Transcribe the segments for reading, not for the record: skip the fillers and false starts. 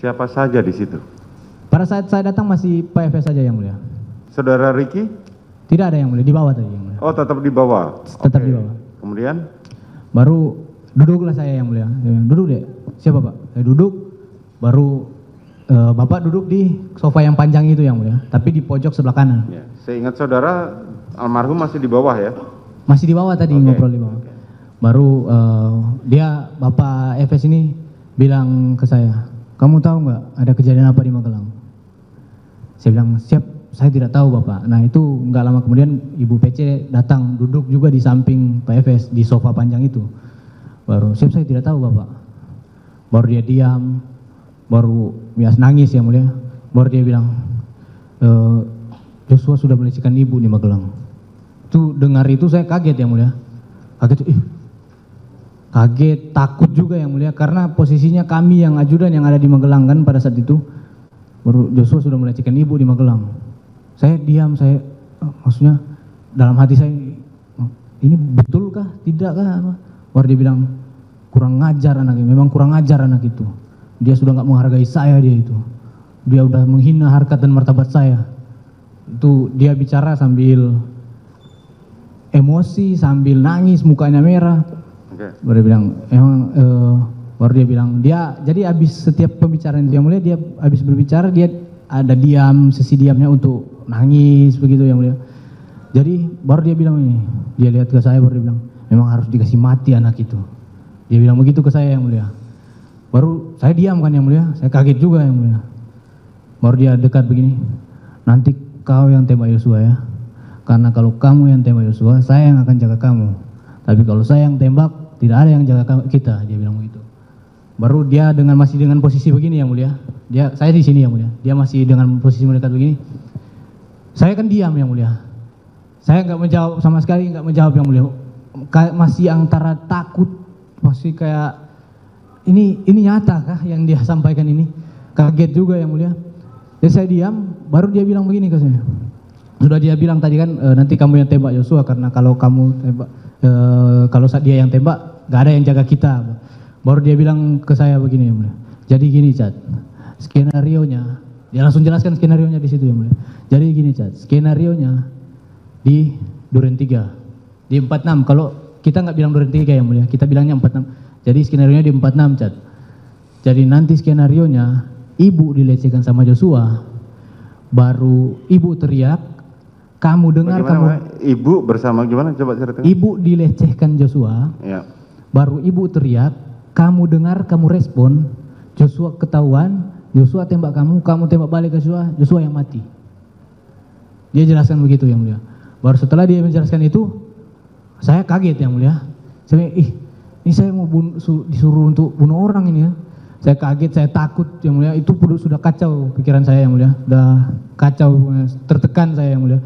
Siapa saja di situ? Pada saat saya datang masih Pak FS saja yang mulia. Saudara Ricky? Tidak ada yang mulia, di bawah tadi yang mulia. Oh, tetap di bawah. Tetap Oke. di bawah. Kemudian? Baru duduklah saya yang mulia. Duduk deh. Siapa Pak? Saya duduk. Baru Bapak duduk di sofa yang panjang itu yang mulia, tapi di pojok sebelah kanan. Ya. Seingat saudara, almarhum masih di bawah ya? Masih di bawah tadi, ngobrol di bawah. Baru dia Bapak FS ini bilang ke saya, kamu tahu nggak ada kejadian apa di Magelang? Saya bilang, siap, saya tidak tahu Bapak. Nah itu nggak lama kemudian Ibu PC datang duduk juga di samping Pak FS di sofa panjang itu. Baru, siap, saya tidak tahu Bapak. Baru dia diam, baru bias nangis yang mulia. Baru dia bilang, Joshua sudah melecehkan ibu di Magelang. Itu dengar itu saya kaget yang mulia. Kaget, kaget, takut juga yang mulia, karena posisinya kami yang ajudan yang ada di Magelang kan pada saat itu. Baru Joshua sudah melecehkan ibu di Magelang. Saya diam, saya maksudnya dalam hati saya, ini betulkah, tidakkah? Baru dia bilang, kurang ngajar anaknya, memang kurang ngajar anak itu. Dia sudah nggak menghargai saya dia itu. Dia udah menghina harkat dan martabat saya. Itu dia bicara sambil emosi, sambil nangis, mukanya merah. Baru dia bilang, baru dia bilang, dia jadi habis setiap pembicaraan yang mulia, dia habis berbicara dia ada diam, sesi diamnya untuk nangis begitu yang mulia. Jadi baru dia bilang ini, dia lihat ke saya baru dia bilang, memang harus dikasih mati anak itu. Dia bilang begitu ke saya yang mulia. Baru saya diam kan yang mulia, saya kaget juga yang mulia. Baru dia dekat begini, nanti kau yang tembak Yosua ya. Karena kalau kamu yang tembak Yosua, saya yang akan jaga kamu. Tapi kalau saya yang tembak, tidak ada yang jaga kita, dia bilang begitu. Baru dia masih dengan posisi begini yang mulia. Saya di sini yang mulia. Dia masih dengan posisi mendekat begini. Saya kan diam yang mulia. Saya nggak menjawab sama sekali, nggak menjawab yang mulia. Masih antara takut, masih kayak ini nyata kah yang dia sampaikan ini? Kaget juga yang mulia. Jadi saya diam, baru dia bilang begini ke saya. Sudah dia bilang tadi kan, nanti kamu yang tembak Yosua, karena kalau kamu tembak, kalau dia yang tembak, gak ada yang jaga kita. Baru dia bilang ke saya begini yang mulia. Jadi gini Chat, skenarionya, dia langsung jelaskan skenarionya di situ yang mulia. Jadi gini Chat, skenarionya di Duren 3, di 46. Kalau kita nggak bilang Duren 3 yang mulia, kita bilangnya 46. Jadi skenarionya di 46 Chat. Jadi nanti skenarionya ibu dilecehkan sama Joshua, baru ibu teriak, kamu dengar. Bagaimana, kamu ibu bersama gimana, coba ceritakan. Ibu dilecehkan Joshua ya. Baru ibu teriak, kamu dengar, kamu respon, Joshua ketahuan, Joshua tembak kamu tembak balik ke Joshua yang mati. Dia jelaskan begitu yang mulia. Baru setelah dia menjelaskan itu, saya kaget yang mulia. Saya ini saya mau disuruh untuk bunuh orang ini ya. Saya kaget, saya takut yang mulia. Itu sudah kacau pikiran saya yang mulia. Udah kacau, tertekan saya yang mulia.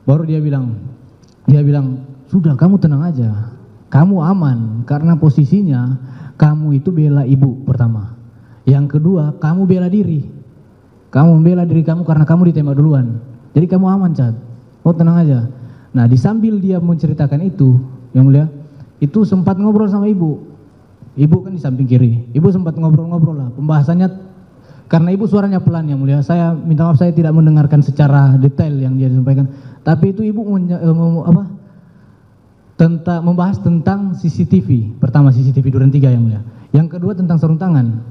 Baru dia bilang, sudah kamu tenang aja. Kamu aman, karena posisinya kamu itu bela ibu pertama. Yang kedua, kamu bela diri. Kamu membela diri kamu karena kamu ditembak duluan. Jadi kamu aman Chat. Oh tenang aja. Nah disambil dia menceritakan itu, yang mulia, itu sempat ngobrol sama ibu. Ibu kan di samping kiri. Ibu sempat ngobrol-ngobrol lah. Pembahasannya, karena ibu suaranya pelan yang mulia. Saya minta maaf, saya tidak mendengarkan secara detail yang dia sampaikan. Tapi itu ibu membahas tentang CCTV. Pertama CCTV Duren 3 yang mulia. Yang kedua tentang sarung tangan.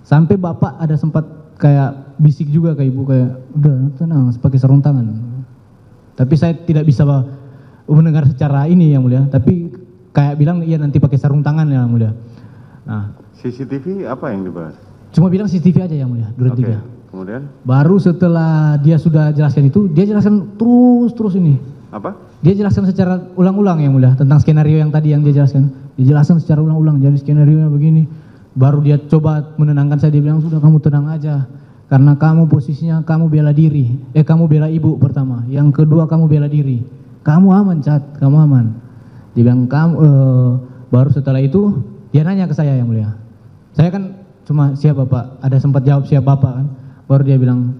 Sampai bapak ada sempat kayak bisik juga ke ibu kayak, udah tenang, pakai sarung tangan. Tapi saya tidak bisa mendengar secara ini yang mulia. Tapi kayak bilang iya nanti pakai sarung tangan yang mulia. Nah, CCTV apa yang dibahas? Cuma bilang CCTV aja yang mulia, Duren 3. Kemudian? Baru setelah dia sudah jelaskan itu, dia jelaskan terus ini. Apa? Dia jelaskan secara ulang-ulang yang mulia tentang skenario yang tadi yang dia jelaskan. Dia jelaskan secara ulang-ulang, jadi skenario-nya begini. Baru dia coba menenangkan saya, dia bilang sudah kamu tenang aja. Karena kamu posisinya kamu bela diri. Kamu bela ibu pertama. Yang kedua kamu bela diri. Kamu aman Chat, kamu aman. Dia bilang baru setelah itu dia nanya ke saya yang mulia. Saya kan cuma siap Bapak, ada sempat jawab siap Bapak kan. Baru dia bilang,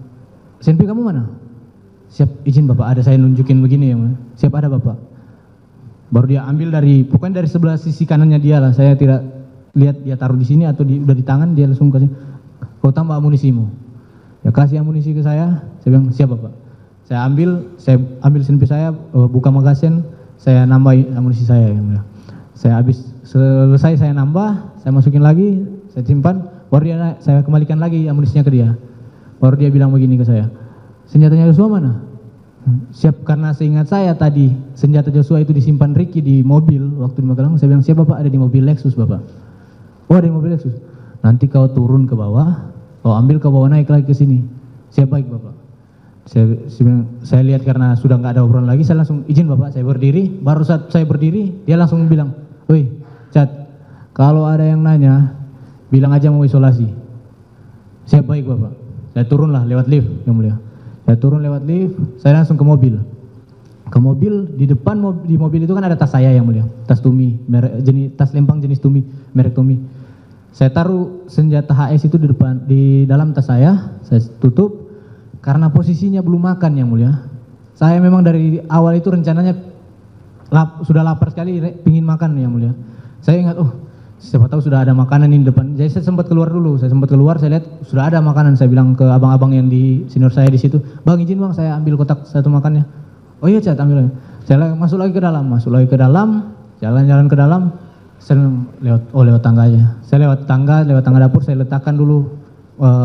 Senpi kamu mana? Siap izin Bapak, ada saya nunjukin begini ya mulia. Siap ada Bapak. Baru dia ambil pokoknya dari sebelah sisi kanannya dia lah. Saya tidak lihat dia taruh di sini atau udah di tangan, dia langsung kasih. kau tambah amunisimu. Ya kasih amunisi ke saya bilang siap Bapak. Saya ambil senpi saya, buka magasin, saya nambah amunisi saya. Yang mulia. Saya habis selesai saya nambah, saya masukin lagi, saya simpan, baru dia saya kembalikan lagi amunisinya ke dia. Baru dia bilang begini ke saya, senjatanya Joshua mana? Siap, karena seingat saya tadi senjata Joshua itu disimpan Ricky di mobil waktu di Magelang. Saya bilang siap Bapak, ada di mobil Lexus Bapak. Oh ada di mobil Lexus. Nanti kau turun ke bawah, kau ambil ke bawah naik lagi ke sini. Siap baik Bapak. Saya lihat karena sudah nggak ada obrolan lagi, saya langsung izin Bapak, saya berdiri. Baru saat saya berdiri, dia langsung bilang, woi Cat, kalau ada yang nanya, bilang aja mau isolasi. Siap baik Bapak. Saya turunlah lewat lift, yang mulia. Saya turun lewat lift, saya langsung ke mobil. Ke mobil, di depan di mobil itu kan ada tas saya yang mulia, tas Tumi, tas lempang jenis Tumi, merek Tumi. Saya taruh senjata HS itu di dalam tas saya tutup. Karena posisinya belum makan yang mulia. Saya memang dari awal itu rencananya sudah lapar sekali, pingin makan yang mulia. Saya ingat, siapa tahu sudah ada makanan di depan. Jadi saya sempat keluar dulu, saya lihat sudah ada makanan. Saya bilang ke abang-abang yang di senior saya di situ, bang izin bang saya ambil kotak satu makannya. Oh iya Cat, ambil. Saya masuk lagi ke dalam, jalan-jalan ke dalam. Saya lewat tangga aja. Saya lewat tangga dapur, saya letakkan dulu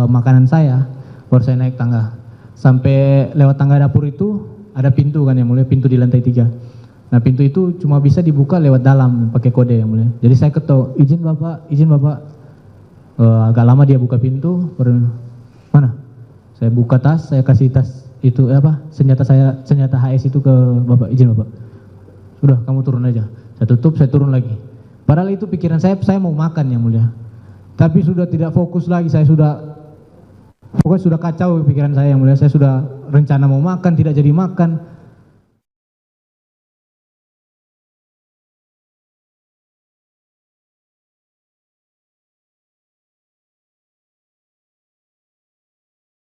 makanan saya, baru saya naik tangga. Sampai lewat tangga dapur itu ada pintu kan yang mulia, pintu di lantai 3. Nah pintu itu cuma bisa dibuka lewat dalam pakai kode yang mulia. Jadi saya ketok, izin bapak. Agak lama dia buka pintu, mana? Saya buka tas, saya kasih tas itu senjata HS itu ke bapak, izin bapak. Sudah kamu turun aja. Saya tutup, saya turun lagi. Padahal itu pikiran saya mau makan yang mulia. Tapi sudah tidak fokus lagi, pokoknya sudah kacau pikiran saya yang mulia. Saya sudah rencana mau makan, tidak jadi makan.